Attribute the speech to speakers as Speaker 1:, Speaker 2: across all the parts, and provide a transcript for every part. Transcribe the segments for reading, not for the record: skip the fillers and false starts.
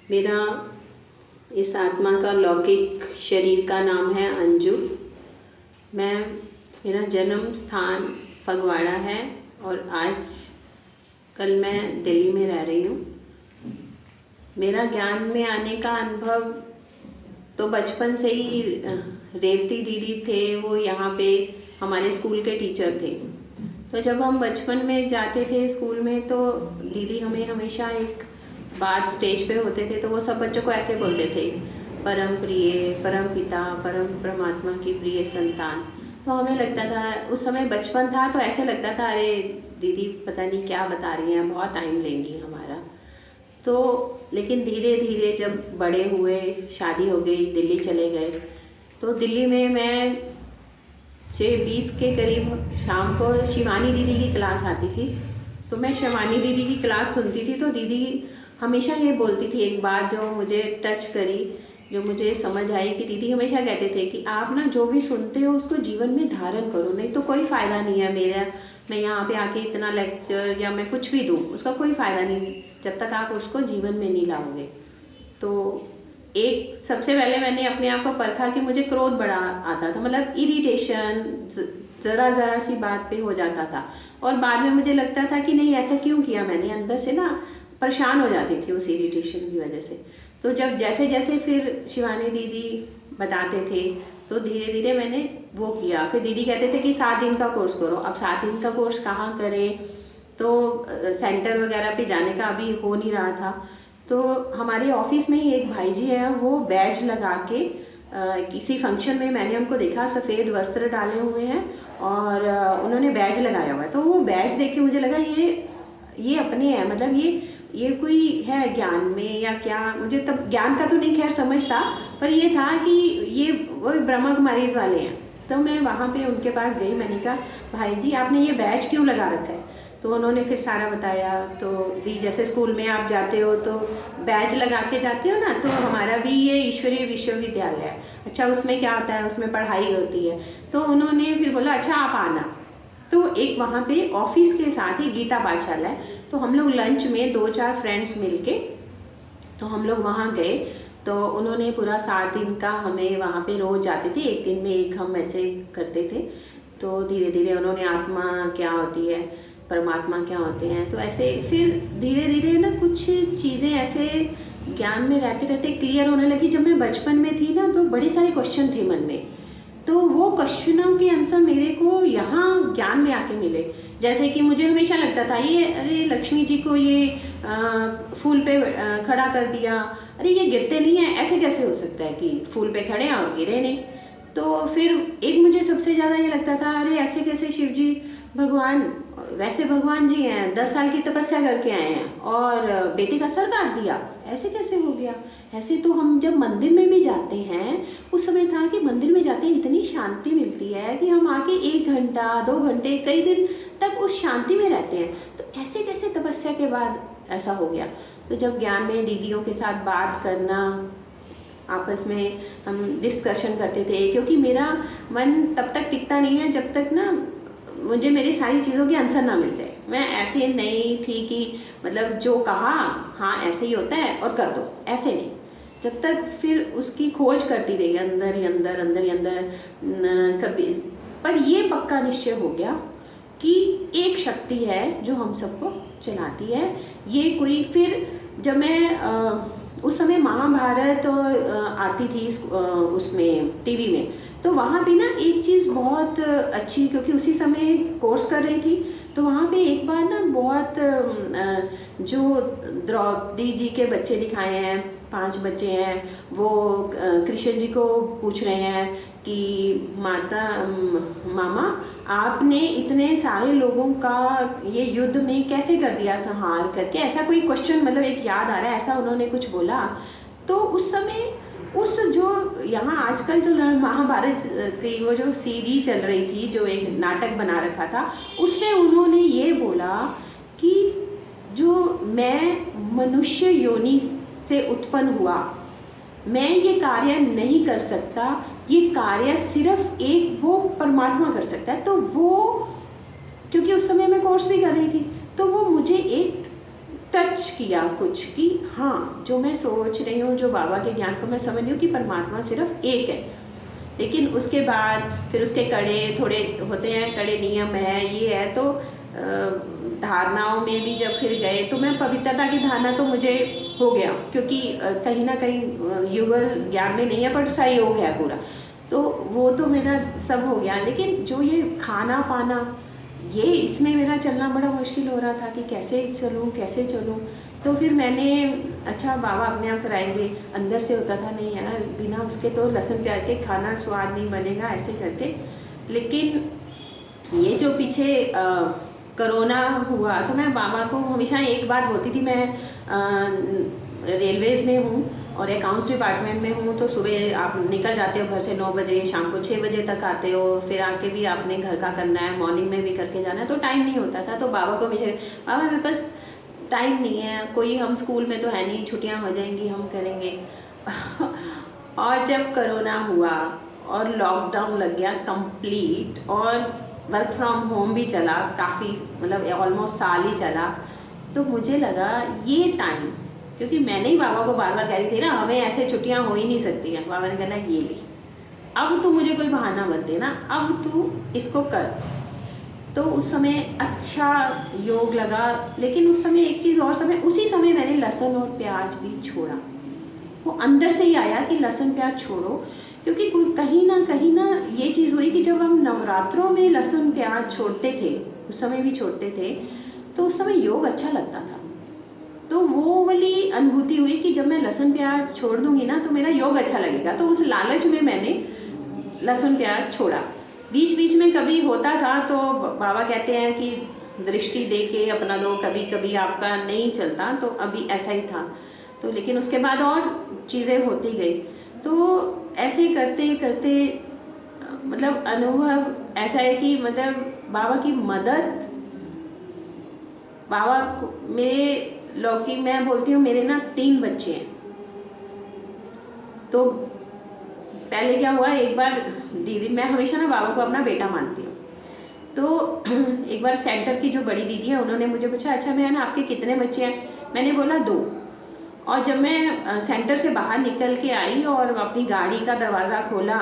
Speaker 1: मेरा इस आत्मा का लौकिक शरीर का नाम है अंजू। मेरा जन्म स्थान फगवाड़ा है और आज कल मैं दिल्ली में रह रही हूँ। मेरा ज्ञान में आने का अनुभव तो बचपन से ही रेवती दीदी थे, वो यहाँ पे हमारे स्कूल के टीचर थे। तो जब हम बचपन में जाते थे स्कूल में तो दीदी हमें हमेशा एक बात स्टेज पे होते थे तो वो सब बच्चों को ऐसे बोलते थे, परम प्रिय परम पिता परम परमात्मा की प्रिय संतान। तो हमें लगता था, उस समय बचपन था तो ऐसे लगता था अरे दीदी पता नहीं क्या बता रही हैं, बहुत टाइम लेंगी हमारा। तो लेकिन धीरे धीरे जब बड़े हुए, शादी हो गई, दिल्ली चले गए, तो दिल्ली में मैं 6:20 के करीब शाम को शिवानी दीदी की क्लास आती थी। तो मैं शिवानी दीदी की क्लास सुनती थी। तो दीदी हमेशा ये बोलती थी एक बात जो मुझे टच करी, जो मुझे समझ आई कि दीदी हमेशा कहते थे कि आप ना जो भी सुनते हो उसको जीवन में धारण करो, नहीं तो कोई फ़ायदा नहीं है। मैं यहाँ पे आके इतना लेक्चर या मैं कुछ भी दूँ, उसका कोई फ़ायदा नहीं जब तक आप उसको जीवन में नहीं लाओगे। तो एक सबसे पहले मैंने अपने आप को परखा कि मुझे क्रोध बड़ा आता था, मतलब इरिटेशन ज़रा सी बात पे हो जाता था। और बाद में मुझे लगता था कि नहीं ऐसा क्यों किया मैंने, अंदर से ना परेशान हो जाती थी उस इरिटेशन की वजह से। तो जब जैसे जैसे फिर शिवानी दीदी बताते थे तो धीरे धीरे मैंने वो किया। फिर दीदी कहते थे कि 7 दिन का कोर्स करो। अब 7 दिन का कोर्स कहाँ करें, तो सेंटर वगैरह पे जाने का अभी हो नहीं रहा था। तो हमारे ऑफिस में ही एक भाई जी हैं, वो बैज लगा के किसी फंक्शन में मैंने उनको देखा, सफ़ेद वस्त्र डाले हुए हैं और उन्होंने बैज लगाया हुआ है। तो वो बैज देख के मुझे लगा ये अपने हैं, मतलब ये कोई है ज्ञान में या क्या। मुझे तब ज्ञान का तो नहीं खैर समझ था, पर ये था कि ये वो ब्रह्मा कुमारीज वाले हैं। तो मैं वहाँ पे उनके पास गई, मैंने कहा भाई जी आपने ये बैज क्यों लगा रखा है। तो उन्होंने फिर सारा बताया। तो भी जैसे स्कूल में आप जाते हो तो बैज लगा के जाते हो ना, तो हमारा भी ये ईश्वरीय विश्वविद्यालय है। अच्छा उसमें क्या होता है, उसमें पढ़ाई होती है। तो उन्होंने फिर बोला अच्छा आप आना। तो एक वहाँ पे ऑफिस के साथ ही गीता पाठशाला है, तो हम लोग लंच में 2-4 फ्रेंड्स मिलके तो हम लोग वहाँ गए। तो उन्होंने पूरा 7 दिन का हमें वहाँ पे रोज़ जाते थे, एक दिन में एक हम ऐसे करते थे। तो धीरे धीरे उन्होंने आत्मा क्या होती है, परमात्मा क्या होते हैं, तो ऐसे फिर धीरे धीरे ना कुछ चीज़ें ऐसे ज्ञान में रहते रहते क्लियर होने लगी। जब मैं बचपन में थी ना तो बड़े सारे क्वेश्चन थे मन में, तो वो क्वेश्चनों के आंसर मेरे को यहाँ ज्ञान में आके मिले। जैसे कि मुझे हमेशा लगता था ये अरे लक्ष्मी जी को ये फूल पे खड़ा कर दिया, अरे ये गिरते नहीं हैं, ऐसे कैसे हो सकता है कि फूल पे खड़े हैं और गिरे नहीं। तो फिर एक मुझे सबसे ज़्यादा ये लगता था अरे ऐसे कैसे शिव जी भगवान, वैसे भगवान जी हैं, 10 साल की तपस्या करके आए हैं और बेटे का सर काट दिया, ऐसे कैसे हो गया। ऐसे तो हम जब मंदिर में भी जाते हैं, उस समय था कि मंदिर में जाते ही इतनी शांति मिलती है कि हम आके 1 घंटा 2 घंटे कई दिन तक उस शांति में रहते हैं। तो ऐसे कैसे तपस्या के बाद ऐसा हो गया। तो जब ज्ञान में दीदियों के साथ बात करना, आपस में हम डिस्कशन करते थे, क्योंकि मेरा मन तब तक टिकता नहीं है जब तक ना मुझे मेरी सारी चीज़ों की आंसर ना मिल जाए। मैं ऐसे नहीं थी कि मतलब जो कहा हाँ ऐसे ही होता है और कर दो, ऐसे नहीं। जब तक फिर उसकी खोज करती रही अंदर ही अंदर कभी। पर ये पक्का निश्चय हो गया कि एक शक्ति है जो हम सबको चलाती है। ये कोई फिर जब मैं उस समय महाभारत आती थी उसमें टीवी में, तो वहाँ पे ना एक चीज़ बहुत अच्छी, क्योंकि उसी समय कोर्स कर रही थी, तो वहाँ पे एक बार ना बहुत जो द्रौपदी जी के बच्चे दिखाए हैं, 5 बच्चे हैं, वो कृष्ण जी को पूछ रहे हैं कि मामा आपने इतने सारे लोगों का ये युद्ध में कैसे कर दिया संहार करके, ऐसा कोई क्वेश्चन मतलब एक याद आ रहा है, ऐसा उन्होंने कुछ बोला। तो उस समय उस जो यहाँ आजकल जो महाभारत की वो जो सीडी चल रही थी, जो एक नाटक बना रखा था, उसमें उन्होंने ये बोला कि जो मैं मनुष्य योनि से उत्पन्न हुआ, मैं ये कार्य नहीं कर सकता, ये कार्य सिर्फ एक वो परमात्मा कर सकता है। तो वो, क्योंकि उस समय मैं कोर्स भी कर रही थी, तो वो मुझे एक टच किया कुछ कि हाँ, जो मैं सोच रही हूँ, जो बाबा के ज्ञान को मैं समझ रही हूँ कि परमात्मा सिर्फ एक है। लेकिन उसके बाद फिर उसके कड़े थोड़े होते हैं, कड़े नियम है, ये है। तो धारणाओं में भी जब फिर गए तो मैं पवित्रता की धारणा तो मुझे हो गया, क्योंकि कहीं ना कहीं युगल ज्ञान में नहीं है पर सही हो गया पूरा, तो वो तो मेरा सब हो गया। लेकिन जो ये खाना पाना, ये इसमें मेरा चलना बड़ा मुश्किल हो रहा था कि कैसे चलूँ कैसे चलूँ। तो फिर मैंने, अच्छा बाबा अपने आप कराएंगे, अंदर से होता था नहीं यार, बिना उसके तो लहसुन प्याज के खाना स्वाद नहीं बनेगा, ऐसे करके। लेकिन ये जो पीछे कोरोना हुआ तो मैं बाबा को हमेशा एक बात बोलती थी, मैं रेलवेज़ में हूँ और अकाउंट्स डिपार्टमेंट में हूँ, तो सुबह आप निकल जाते हो घर से 9 बजे, शाम को 6 बजे तक आते हो, फिर आके भी आपने घर का करना है, मॉर्निंग में भी करके जाना है, तो टाइम नहीं होता था। तो बाबा को हमेशा, बाबा मेरे पास टाइम नहीं है, कोई हम स्कूल में तो है नहीं, छुट्टियाँ हो जाएंगी हम करेंगे। और जब कोरोना हुआ और लॉकडाउन लग गया कंप्लीट और वर्क फ्रॉम होम भी चला काफ़ी, मतलब ऑलमोस्ट साल ही चला, तो मुझे लगा ये टाइम, क्योंकि मैंने ही बाबा को बार बार कह रही थी ना, हमें ऐसे छुट्टियां हो ही नहीं सकती हैं। बाबा ने कहना ये ले, अब तू मुझे कोई बहाना मत देना, अब तू इसको कर। तो उस समय अच्छा योग लगा। लेकिन उस समय एक चीज़ और, समय उसी समय मैंने लहसुन और प्याज भी छोड़ा। वो अंदर से ही आया कि लहसुन प्याज छोड़ो, क्योंकि कहीं ना ये चीज़ हुई कि जब हम नवरात्रों में लहसुन प्याज छोड़ते थे, उस समय भी छोड़ते थे, तो उस समय योग अच्छा लगता था। तो वो वाली अनुभूति हुई कि जब मैं लहसुन प्याज छोड़ दूंगी ना तो मेरा योग अच्छा लगेगा। तो उस लालच में मैंने लहसुन प्याज छोड़ा। बीच बीच में कभी होता था तो बाबा कहते हैं कि दृष्टि दे के अपना दो, कभी कभी आपका नहीं चलता, तो अभी ऐसा ही था। तो लेकिन उसके बाद और चीज़ें होती गई। तो ऐसे करते करते मतलब अनुभव ऐसा है कि मतलब बाबा की मदद, बाबा मेरे लौकी, मैं बोलती हूँ मेरे ना 3 बच्चे हैं। तो पहले क्या हुआ, एक बार दीदी, मैं हमेशा ना बाबा को अपना बेटा मानती हूँ, तो एक बार सेंटर की जो बड़ी दीदी है उन्होंने मुझे पूछा, अच्छा बहन आपके कितने बच्चे हैं? मैंने बोला 2। और जब मैं सेंटर से बाहर निकल के आई और अपनी गाड़ी का दरवाज़ा खोला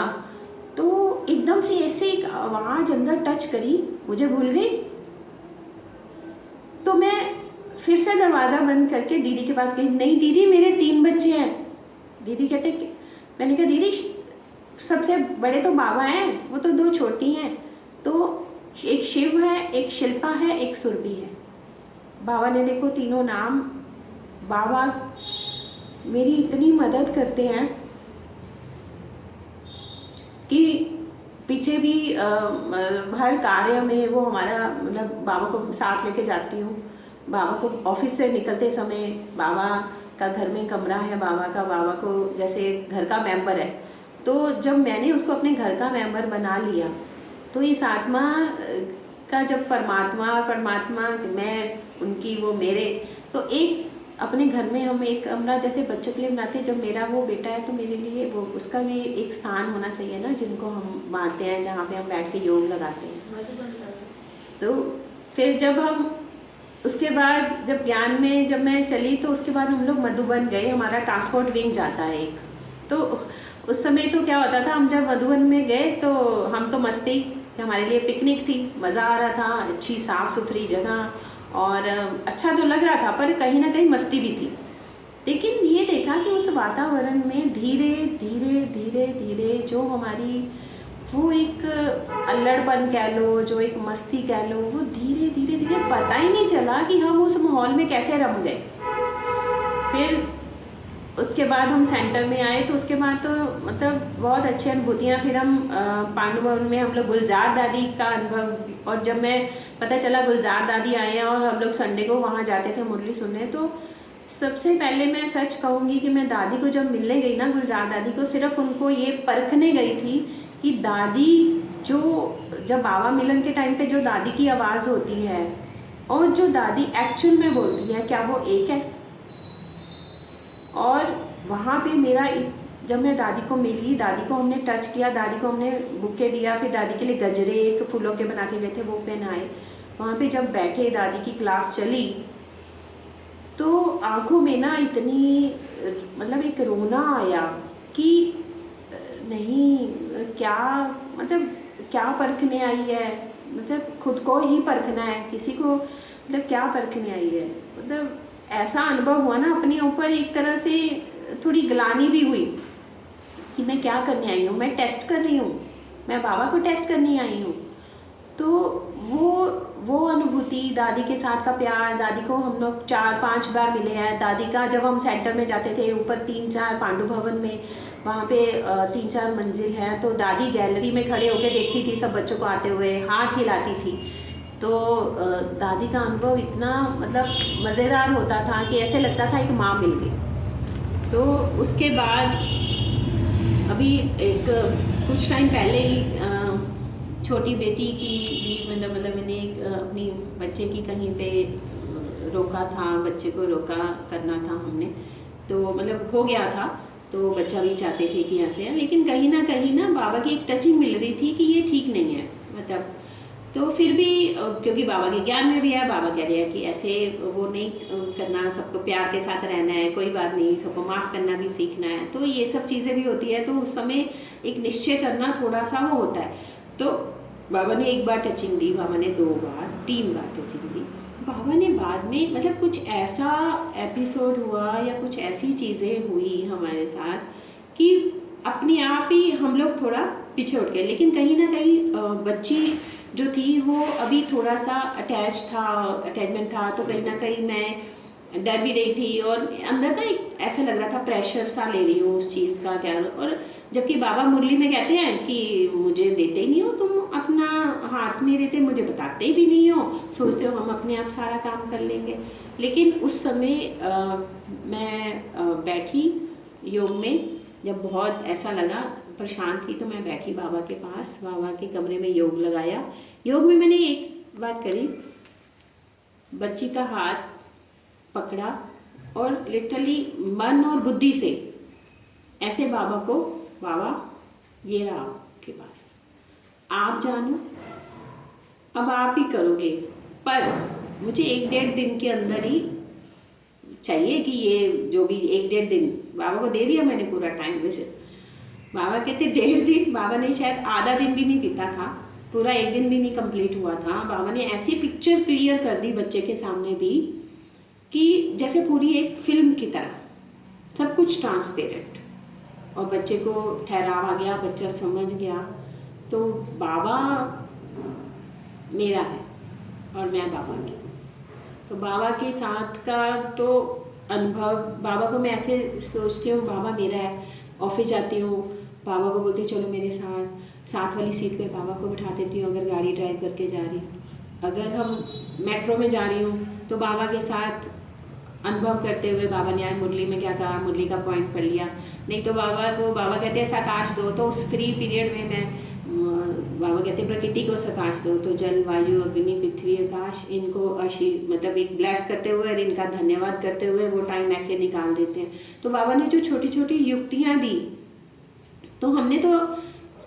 Speaker 1: तो एकदम से ऐसे एक आवाज़ अंदर टच करी, मुझे भूल गई। तो मैं फिर से दरवाज़ा बंद करके दीदी के पास गई, नहीं दीदी मेरे 3 बच्चे हैं। दीदी कहते, मैंने कहा दीदी सबसे बड़े तो बाबा हैं, वो तो 2 छोटी हैं। तो एक शिव है, एक शिल्पा है, एक सुरभि है। बाबा ने देखो तीनों नाम, बाबा मेरी इतनी मदद करते हैं कि पीछे भी हर कार्य में वो हमारा, मतलब बाबा को साथ लेके जाती हूँ। बाबा को ऑफिस से निकलते समय, बाबा का घर में कमरा है बाबा का, बाबा को जैसे घर का मेंबर है। तो जब मैंने उसको अपने घर का मेंबर बना लिया तो इस आत्मा का, जब परमात्मा मैं उनकी, वो मेरे, तो एक अपने घर में हम एक कमरा जैसे बच्चों के लिए बनाते हैं। जब मेरा वो बेटा है तो मेरे लिए वो, उसका भी एक स्थान होना चाहिए ना, जिनको हम मानते हैं, जहाँ पे हम बैठ के योग लगाते हैं। तो फिर जब हम उसके बाद जब ज्ञान में जब मैं चली तो उसके बाद हम लोग मधुबन गए, हमारा ट्रांसपोर्ट विंग जाता है एक। तो उस समय तो क्या होता था, हम जब मधुबन में गए तो हम तो मस्ती, हमारे लिए पिकनिक थी, मज़ा आ रहा था, अच्छी साफ़ सुथरी जगह और अच्छा तो लग रहा था, पर कहीं ना कहीं मस्ती भी थी। लेकिन ये देखा कि उस वातावरण में धीरे धीरे धीरे धीरे जो हमारी वो एक अल्लड़पन कह लो, जो एक मस्ती कह लो, वो धीरे धीरे धीरे पता ही नहीं चला कि हम उस माहौल में कैसे रम गए। फिर उसके बाद हम सेंटर में आए तो उसके बाद तो मतलब बहुत अच्छी अनुभूतियाँ। फिर हम पांडु भवन में हम लोग गुलजार दादी का अनुभव, और जब मैं पता चला गुलजार दादी आए हैं और हम लोग संडे को वहाँ जाते थे मुरली सुनने, तो सबसे पहले मैं सच कहूँगी कि मैं दादी को जब मिलने गई ना, गुलजार दादी को, सिर्फ उनको ये परखने गई थी कि दादी जो, जब बाबा मिलन के टाइम पे जो दादी की आवाज़ होती है और जो दादी एक्चुअल में बोलती है, क्या वो एक है? और वहाँ पे मेरा, जब मैं दादी को मिली, दादी को हमने टच किया, दादी को हमने बुके दिया, फिर दादी के लिए गजरे एक फूलों के बना के गए थे वो पहनाए। वहाँ पे जब बैठे, दादी की क्लास चली, तो आंखों में ना इतनी मतलब एक रोना आया कि नहीं, क्या मतलब क्या परखने आई है, मतलब खुद को ही परखना है, किसी को मतलब क्या परखने आई है। मतलब ऐसा अनुभव हुआ ना अपने ऊपर, एक तरह से थोड़ी ग्लानि भी हुई कि मैं क्या करने आई हूँ, मैं टेस्ट कर रही हूँ, मैं बाबा को टेस्ट करने आई हूँ। तो वो अनुभूति, दादी के साथ का प्यार, दादी को हम लोग 4-5 बार मिले हैं। दादी का जब हम सेंटर में जाते थे, ऊपर 3-4 पांडु भवन में, वहाँ पे 3-4 मंजिल हैं, तो दादी गैलरी में खड़े होकर देखती थी सब बच्चों को आते हुए, हाथ हिलाती थी। तो दादी का अनुभव इतना मतलब मज़ेदार होता था कि ऐसे लगता था एक माँ मिल गई। तो उसके बाद अभी एक कुछ टाइम पहले ही छोटी बेटी की भी मतलब मैंने एक अपनी बच्चे की कहीं पे रोका था, बच्चे को रोका करना था हमने, तो मतलब हो गया था, तो बच्चा भी चाहते थे कि ऐसे है, लेकिन कहीं ना बाबा की एक टचिंग मिल रही थी कि ये ठीक नहीं है मतलब। तो फिर भी क्योंकि बाबा के ज्ञान में भी है, बाबा कह रहे हैं कि ऐसे वो नहीं करना, सबको प्यार के साथ रहना है, कोई बात नहीं, सबको माफ़ करना भी सीखना है, तो ये सब चीज़ें भी होती है। तो उस समय एक निश्चय करना थोड़ा सा वो होता है। तो बाबा ने 1 बार टचिंग दी, बाबा ने 2 बार 3 बार टचिंग दी। बाबा ने बाद में मतलब कुछ ऐसा एपिसोड हुआ या कुछ ऐसी चीज़ें हुई हमारे साथ कि अपने आप ही हम लोग थोड़ा पीछे उठ गए। लेकिन कहीं ना कहीं बच्ची जो थी वो अभी थोड़ा सा अटैचमेंट था, तो कहीं ना कहीं मैं डर भी रही थी और अंदर ना एक ऐसा लग रहा था प्रेशर सा ले रही हूँ उस चीज़ का क्या। और जबकि बाबा मुरली में कहते हैं कि मुझे देते ही नहीं हो, तुम अपना हाथ नहीं देते, मुझे बताते भी नहीं हो, सोचते हो हम अपने आप सारा काम कर लेंगे। लेकिन उस समय मैं बैठी योग में, जब बहुत ऐसा लगा परेशान थी, तो मैं बैठी बाबा के पास, बाबा के कमरे में योग लगाया। योग में मैंने एक बात करी, बच्ची का हाथ पकड़ा और लिटरली मन और बुद्धि से ऐसे बाबा को, बाबा ये रहा आपके पास, आप जानो, अब आप ही करोगे, पर मुझे 1-1.5 दिन के अंदर ही चाहिए कि ये जो भी 1-1.5 दिन बाबा को दे दिया मैंने पूरा टाइम। वैसे बाबा कहते 1.5 दिन, बाबा ने शायद आधा दिन भी नहीं बीता था, पूरा 1 दिन भी नहीं कंप्लीट हुआ था। बाबा ने ऐसी पिक्चर क्लियर कर दी बच्चे के सामने भी कि जैसे पूरी एक फिल्म की तरह, सब कुछ ट्रांसपेरेंट, और बच्चे को ठहराव आ गया, बच्चा समझ गया। तो बाबा मेरा है और मैं बाबा की। तो बाबा के साथ का तो अनुभव, बाबा को मैं ऐसे सोचती हूँ बाबा मेरा है। ऑफिस जाती हूँ, बाबा को बोलती चलो मेरे साथ वाली सीट पे बाबा को बिठा देती हूँ अगर गाड़ी ड्राइव करके जा रही हूँ। अगर हम मेट्रो में जा रही हूँ तो बाबा के साथ अनुभव करते हुए, बाबा ने आज मुरली में क्या कहा, मुरली का पॉइंट पढ़ लिया। नहीं तो बाबा कहते हैं सकाश दो, तो उस फ्री पीरियड में मैं बाबा कहते हैं प्रकृति को सकाश दो, तो जल वायु अग्नि पृथ्वी आकाश, इनको मतलब एक ब्लेस करते हुए और इनका धन्यवाद करते हुए वो टाइम ऐसे निकाल देते हैं। तो बाबा ने जो छोटी छोटी युक्तियाँ दी, तो हमने तो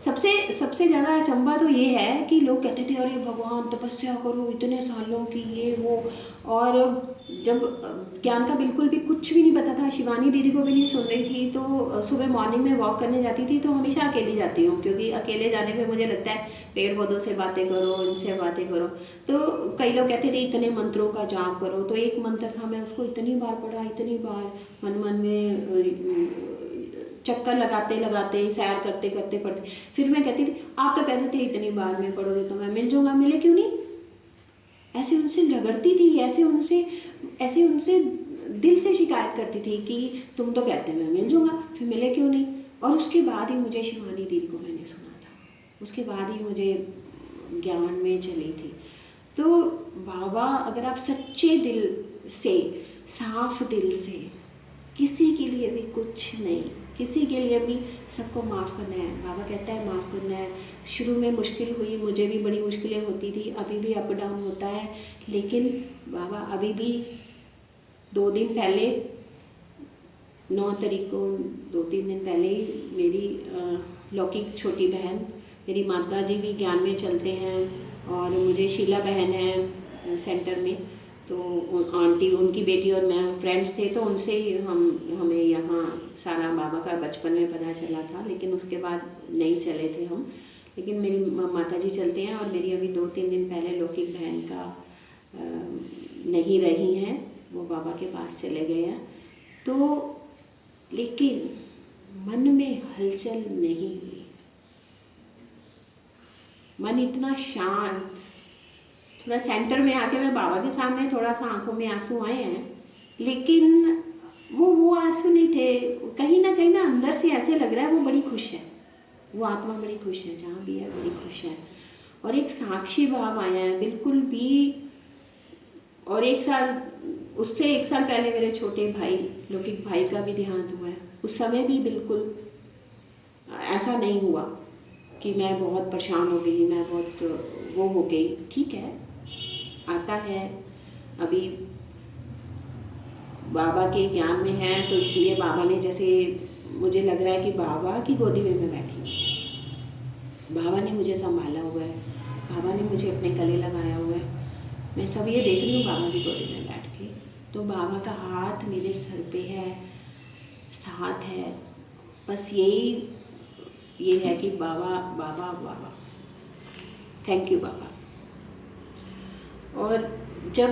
Speaker 1: सबसे ज़्यादा अचंभा तो ये है कि लोग कहते थे अरे भगवान तपस्या करो इतने सालों की ये वो, और जब ज्ञान का बिल्कुल भी कुछ भी नहीं पता था, शिवानी दीदी को भी नहीं सुन रही थी, तो सुबह मॉर्निंग में वॉक करने जाती थी, तो हमेशा अकेली जाती हूँ, क्योंकि अकेले जाने पे मुझे लगता है पेड़ पौधों से बातें करो, इनसे बातें करो। तो कई लोग कहते थे इतने मंत्रों का जाप करो, तो एक मंत्र था, मैं उसको इतनी बार पढ़ा, इतनी बार मन में चक्कर लगाते सैर करते करते पढ़ते। फिर मैं कहती थी आप तो कहते थे इतनी बार में पढ़ोगे तो मैं मिल जाऊँगा, मिले क्यों नहीं। ऐसे उनसे झगड़ती थी, ऐसे उनसे दिल से शिकायत करती थी कि तुम तो कहते मैं मिल जाऊँगा, फिर मिले क्यों नहीं। और उसके बाद ही मुझे शिवानी दीदी को मैंने सुना था, उसके बाद ही मुझे ज्ञान में चली थी। तो बाबा अगर आप सच्चे दिल से, साफ दिल से, किसी के लिए भी कुछ नहीं, किसी के लिए भी सबको माफ़ करना है। बाबा कहता है माफ़ करना है। शुरू में मुश्किल हुई, मुझे भी बड़ी मुश्किलें होती थी, अभी भी अप डाउन होता है, लेकिन बाबा अभी भी 2 दिन पहले 9 तारीख को 2-3 दिन पहले ही मेरी लौकिक छोटी बहन, मेरी माता जी भी ज्ञान में चलते हैं, और मुझे शीला बहन है सेंटर में, तो आंटी उनकी बेटी और मैं फ्रेंड्स थे, तो उनसे ही हमें यहाँ सारा बाबा का बचपन में पता चला था, लेकिन उसके बाद नहीं चले थे हम। लेकिन मेरी माता जी चलते हैं, और मेरी अभी 2-3 दिन पहले लौकिक बहन का नहीं रही हैं, वो बाबा के पास चले गए हैं। तो लेकिन मन में हलचल नहीं हुई, मन इतना शांत, थोड़ा सेंटर में आके मैं बाबा के सामने थोड़ा सा आंखों में आंसू आए हैं, लेकिन वो आंसू नहीं थे। कहीं ना अंदर से ऐसे लग रहा है वो बड़ी खुश है, वो आत्मा बड़ी खुश है, जहाँ भी है बड़ी खुश है। और एक साक्षी भाव आया है बिल्कुल भी। और उससे 1 साल पहले मेरे छोटे भाई लौकिक भाई का भी देहांत हुआ है। उस समय भी बिल्कुल ऐसा नहीं हुआ कि मैं बहुत परेशान हो गई, मैं बहुत वो हो गई। ठीक है, आता है, अभी बाबा के ज्ञान में है, तो इसलिए बाबा ने, जैसे मुझे लग रहा है कि बाबा की गोदी में मैं बैठी, बाबा ने मुझे संभाला हुआ है, बाबा ने मुझे अपने गले लगाया हुआ है। मैं सब ये देख रही हूँ बाबा की गोदी में बैठ के, तो बाबा का हाथ मेरे सर पे है, साथ है। बस ये है कि बाबा बाबा बाबा, थैंक यू बाबा। और जब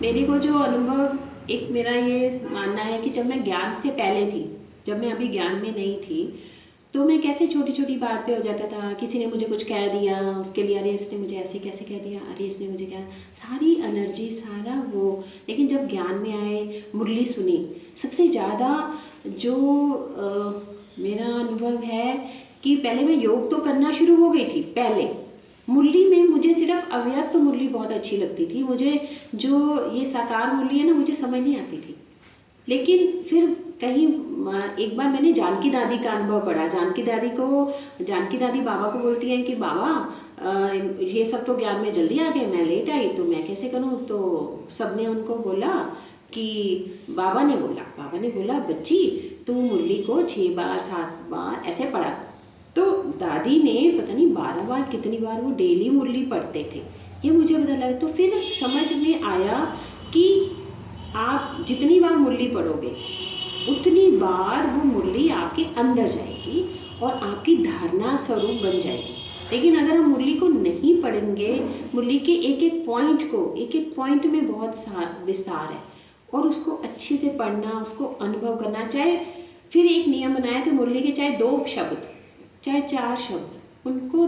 Speaker 1: मेरे को जो अनुभव, एक मेरा ये मानना है कि जब मैं ज्ञान से पहले थी, जब मैं अभी ज्ञान में नहीं थी, तो मैं कैसे छोटी छोटी बात पे हो जाता था। किसी ने मुझे कुछ कह दिया, उसके लिए अरे इसने मुझे ऐसे कैसे कह दिया, अरे इसने मुझे क्या, सारी एनर्जी सारा वो। लेकिन जब ज्ञान में आए, मुरली सुनी, सबसे ज़्यादा जो मेरा अनुभव है कि पहले मैं योग तो करना शुरू हो गई थी, पहले मुरली में मुझे सिर्फ अव्यक्त मुरली बहुत अच्छी लगती थी। मुझे जो ये साकार मुरली है ना, मुझे समझ नहीं आती थी। लेकिन फिर कहीं एक बार मैंने जानकी दादी का अनुभव पढ़ा। जानकी दादी बाबा को बोलती हैं कि बाबा ये सब तो ज्ञान में जल्दी आ गए, मैं लेट आई, तो मैं कैसे करूं। तो सबने उनको बोला कि बाबा ने बोला बच्ची तू मुरली को 6 बार 7 बार ऐसे पढ़ा। तो दादी ने पता नहीं 12 बार कितनी बार वो डेली मुरली पढ़ते थे, ये मुझे पता लगा। तो फिर समझ में आया कि आप जितनी बार मुरली पढ़ोगे उतनी बार वो मुरली आपके अंदर जाएगी और आपकी धारणा स्वरूप बन जाएगी। लेकिन अगर हम मुरली को नहीं पढ़ेंगे, मुरली के एक एक पॉइंट में बहुत विस्तार है, और उसको अच्छे से पढ़ना, उसको अनुभव करना। चाहे फिर एक नियम बनाया कि मुरली के चाहे 2 शब्द चाहे 4 शब्द, उनको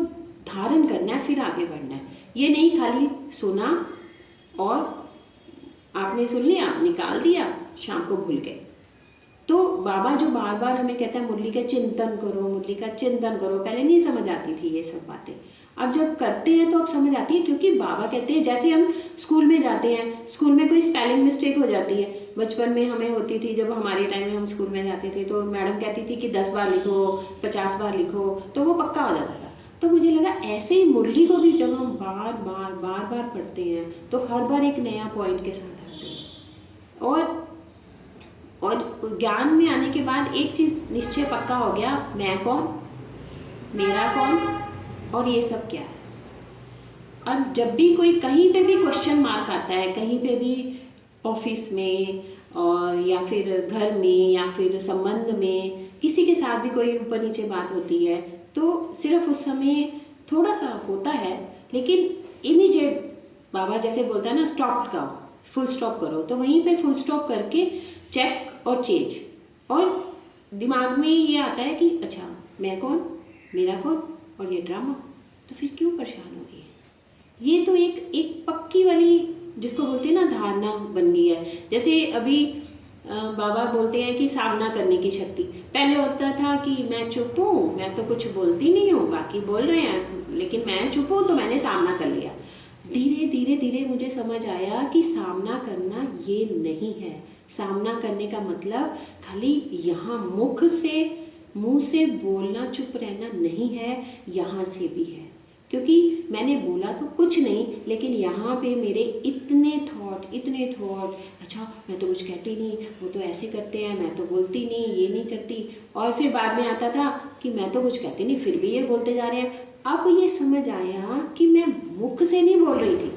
Speaker 1: धारण करना है, फिर आगे बढ़ना है। ये नहीं खाली सुना और आपने सुन लिया, निकाल दिया, शाम को भूल गए। तो बाबा जो बार बार हमें कहता है मुरली का चिंतन करो, पहले नहीं समझ आती थी ये सब बातें। अब जब करते हैं तो अब समझ आती है, क्योंकि बाबा कहते हैं, जैसे हम स्कूल में जाते हैं, स्कूल में कोई स्पेलिंग मिस्टेक हो जाती है, बचपन में हमें होती थी, जब हमारे टाइम में हम स्कूल में जाते थे तो मैडम कहती थी कि 10 बार लिखो, 50 बार लिखो, तो वो पक्का हो जाता था। तो मुझे लगा ऐसे ही मुरली को भी जब हम बार बार पढ़ते हैं तो हर बार एक नया पॉइंट के साथ आते हैं। और ज्ञान में आने के बाद एक चीज़ निश्चय पक्का हो गया, मैं कौन, मेरा कौन, और ये सब क्या है। अब जब भी कोई कहीं पे भी क्वेश्चन मार्क आता है, कहीं पे भी ऑफिस में और या फिर घर में या फिर संबंध में किसी के साथ भी कोई ऊपर नीचे बात होती है, तो सिर्फ उस समय थोड़ा सा होता है, लेकिन इमीडिएट बाबा जैसे बोलता है ना, स्टॉप करो, फुल स्टॉप करो, तो वहीं पे फुल स्टॉप करके चेक और चेंज, और दिमाग में ये आता है कि अच्छा मैं कौन, मेरा कौन, और ये ड्रामा, तो फिर क्यों परेशान हो रही है। ये तो एक पक्की वाली जिसको बोलते हैं ना, धारणा बन गई है। जैसे अभी बाबा बोलते हैं कि सामना करने की शक्ति। पहले होता था कि मैं चुप हूँ, मैं तो कुछ बोलती नहीं हूँ, बाकी बोल रहे हैं, लेकिन मैं चुप हूँ तो मैंने सामना कर लिया। धीरे मुझे समझ आया कि सामना करना ये नहीं है। सामना करने का मतलब खाली यहाँ मुंह से बोलना, चुप रहना नहीं है, यहाँ से भी है। क्योंकि मैंने बोला तो कुछ नहीं, लेकिन यहाँ पे मेरे इतने थॉट, अच्छा मैं तो कुछ कहती नहीं, वो तो ऐसे करते हैं, मैं तो बोलती नहीं, ये नहीं करती। और फिर बाद में आता था कि मैं तो कुछ कहती नहीं, फिर भी ये बोलते जा रहे हैं। अब ये समझ आया कि मैं मुख से नहीं बोल रही थी,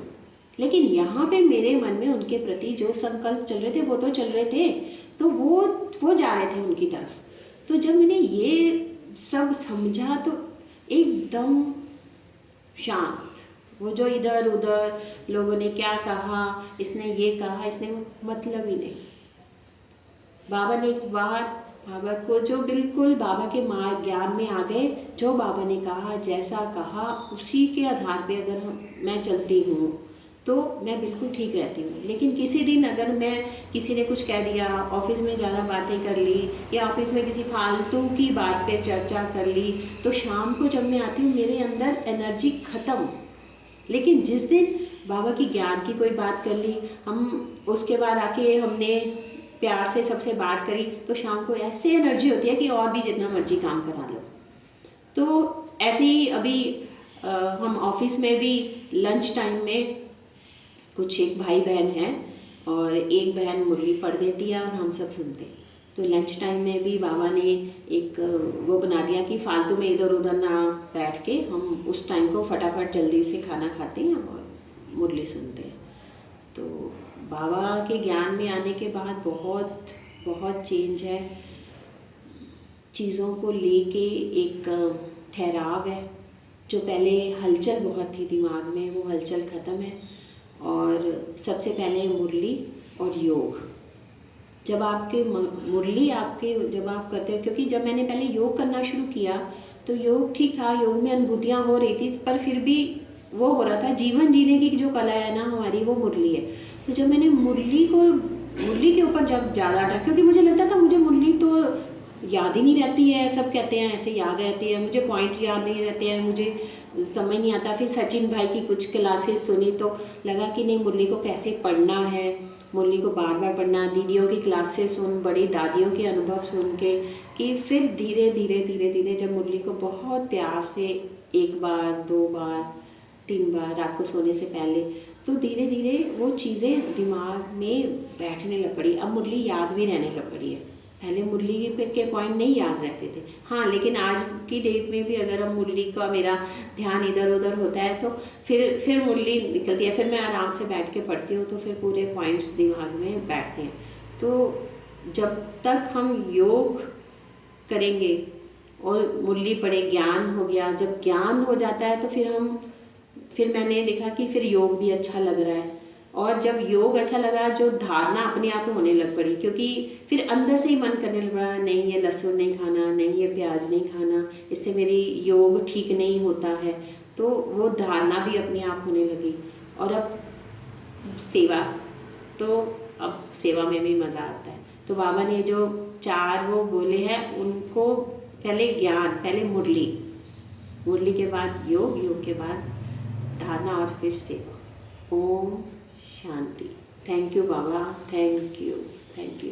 Speaker 1: लेकिन यहाँ पे मेरे मन में उनके प्रति जो संकल्प चल रहे थे वो तो चल रहे थे, तो वो जा रहे थे उनकी तरफ। तो जब मैंने ये सब समझा तो एकदम शांत, वो जो इधर उधर लोगों ने क्या कहा, इसने ये कहा, इसने मतलब ही नहीं। बाबा ने एक बात, बाबा को जो बिल्कुल बाबा के मार्ग ज्ञान में आ गए, जो बाबा ने कहा, जैसा कहा, उसी के आधार पे अगर मैं चलती हूँ तो मैं बिल्कुल ठीक रहती हूँ। लेकिन किसी दिन अगर मैं, किसी ने कुछ कह दिया, ऑफिस में ज़्यादा बातें कर ली या ऑफिस में किसी फालतू की बात पे चर्चा कर ली, तो शाम को जब मैं आती हूँ मेरे अंदर एनर्जी ख़त्म। लेकिन जिस दिन बाबा की ज्ञान की कोई बात कर ली, हम उसके बाद आके हमने प्यार से सबसे बात करी, तो शाम को ऐसे एनर्जी होती है कि और भी जितना मर्जी काम करा लो। तो ऐसे ही अभी हम ऑफिस में भी लंच टाइम में कुछ एक भाई बहन हैं और एक बहन मुरली पढ़ देती है और हम सब सुनते हैं। तो लंच टाइम में भी बाबा ने एक वो बना दिया कि फालतू में इधर उधर ना बैठ के हम उस टाइम को फटाफट जल्दी से खाना खाते हैं और मुरली सुनते हैं। तो बाबा के ज्ञान में आने के बाद बहुत बहुत चेंज है। चीज़ों को लेके एक ठहराव है। जो पहले हलचल बहुत थी दिमाग में, वो हलचल ख़त्म है। और सबसे पहले मुरली और योग। जब आपके मुरली आपके जब आप करते हो, क्योंकि जब मैंने पहले योग करना शुरू किया तो योग ठीक था, योग में अनुभूतियाँ हो रही थी, पर फिर भी वो हो रहा था, जीवन जीने की जो कला है ना हमारी, वो मुरली है। तो जब मैंने मुरली के ऊपर जब ज़्यादा था, क्योंकि मुझे लगता था मुझे मुरली तो याद ही नहीं रहती है, सब कहते हैं ऐसे याद रहती है, मुझे पॉइंट याद नहीं रहते हैं, मुझे समझ नहीं आता। फिर सचिन भाई की कुछ क्लासेस सुनी तो लगा कि नहीं, मुरली को कैसे पढ़ना है, मुरली को बार बार पढ़ना। दीदियों की क्लासेस सुन, बड़ी दादियों के अनुभव सुन के, कि फिर धीरे धीरे धीरे धीरे जब मुरली को बहुत प्यार से 1 बार 2 बार 3 बार रात को सोने से पहले, तो धीरे धीरे वो चीज़ें दिमाग में बैठने लग पड़ी। अब मुरली याद भी रहने लग पड़ी है। पहले मुरली के पॉइंट नहीं याद रहते थे। हाँ, लेकिन आज की डेट में भी अगर हम मुरली का मेरा ध्यान इधर उधर होता है तो फिर मुरली निकलती है, फिर मैं आराम से बैठ के पढ़ती हूँ तो फिर पूरे पॉइंट्स दिमाग में बैठते हैं। तो जब तक हम योग करेंगे और मुरली पढ़े, ज्ञान हो गया, जब ज्ञान हो जाता है तो फिर मैंने देखा कि फिर योग भी अच्छा लग रहा है। और जब योग अच्छा लगा, जो धारणा अपने आप होने लग पड़ी, क्योंकि फिर अंदर से ही मन करने लग पड़ा, नहीं ये लहसुन नहीं खाना, नहीं ये प्याज नहीं खाना, इससे मेरी योग ठीक नहीं होता है। तो वो धारणा भी अपने आप होने लगी। और अब सेवा, तो अब सेवा में भी मज़ा आता है। तो बाबा ने जो 4 वो बोले हैं, उनको पहले ज्ञान, पहले मुरली के बाद योग, योग के बाद धारणा और फिर सेवा। ओम शांति। थैंक यू बाबा, थैंक यू, थैंक यू।